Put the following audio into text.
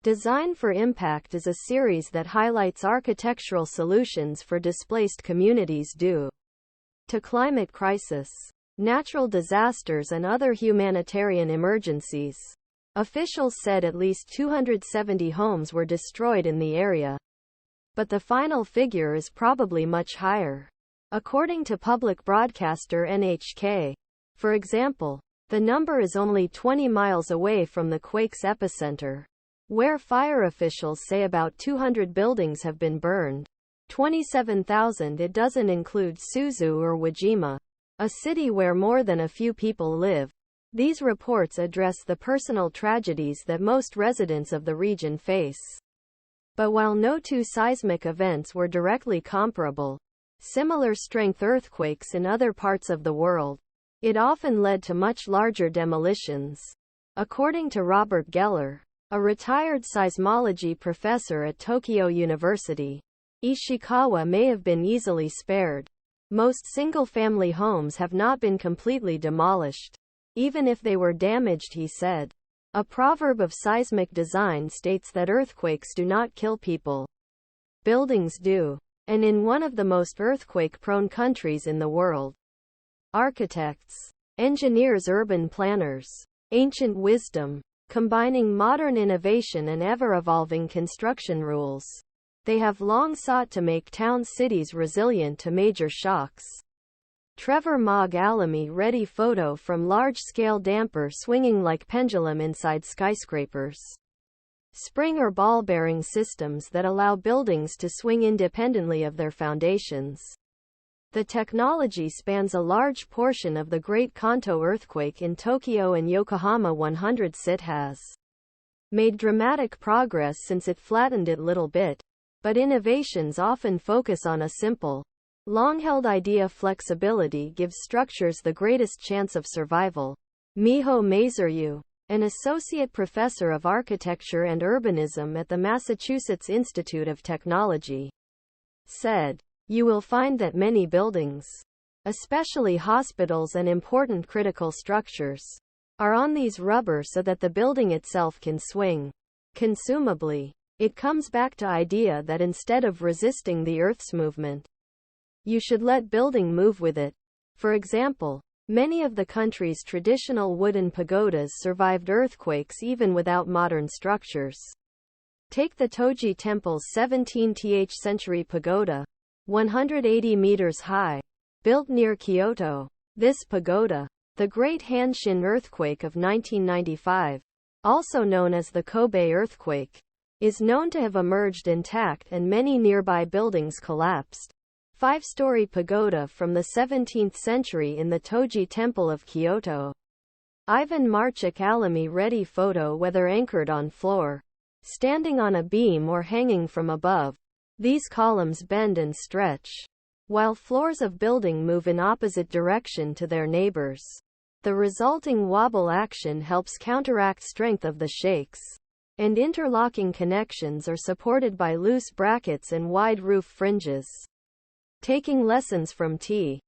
Design for Impact is a series that highlights architectural solutions for displaced communities due to climate crisis, natural disasters and other humanitarian emergencies. Officials said at least 270 homes were destroyed in the area, but the final figure is probably much higher. According to public broadcaster NHK, for example, the number is only 20 miles away from the quake's epicenter, where fire officials say about 200 buildings have been burned. 27,000. It doesn't include Suzu or Wajima, a city where more than a few people live. These reports address the personal tragedies that most residents of the region face. But while no two seismic events were directly comparable, similar strength earthquakes in other parts of the world, it often led to much larger demolitions. According to Robert Geller, a retired seismology professor at Tokyo University, Ishikawa may have been easily spared. Most single-family homes have not been completely demolished, even if they were damaged, he said. A proverb of seismic design states that earthquakes do not kill people. Buildings do. And in one of the most earthquake-prone countries in the world. Architects, engineers, urban planners, ancient wisdom, combining modern innovation and ever-evolving construction rules. They have long sought to make town cities resilient to major shocks. Trevor MoggAlamy Ready Photo from large-scale damper swinging like pendulum inside skyscrapers. Spring or ball-bearing systems that allow buildings to swing independently of their foundations. The technology spans a large portion of the Great Kanto earthquake in Tokyo and Yokohama 100. It has made dramatic progress since it flattened it little bit, but innovations often focus on a simple, long-held idea. Flexibility gives structures the greatest chance of survival. Miho Mazereeuw, an associate professor of architecture and urbanism at the Massachusetts Institute of Technology, said, "You will find that many buildings, especially hospitals and important critical structures, are on these rubber so that the building itself can swing. Consumably, it comes back to idea that instead of resisting the Earth's movement, you should let building move with it." For example, many of the country's traditional wooden pagodas survived earthquakes even without modern structures. Take the Toji Temple's 17th century pagoda, 180 meters high, built near Kyoto. This pagoda, the Great Hanshin earthquake of 1995, also known as the Kobe earthquake, is known to have emerged intact and many nearby buildings collapsed. Five-story pagoda from the 17th century in the Toji Temple of Kyoto. MarchukAlamy Ready Photo Whether anchored on floor, standing on a beam or hanging from above. These columns bend and stretch, while floors of building move in opposite direction to their neighbors. The resulting wobble action helps counteract strength of the shakes, and interlocking connections are supported by loose brackets and wide roof fringes. Taking lessons from T.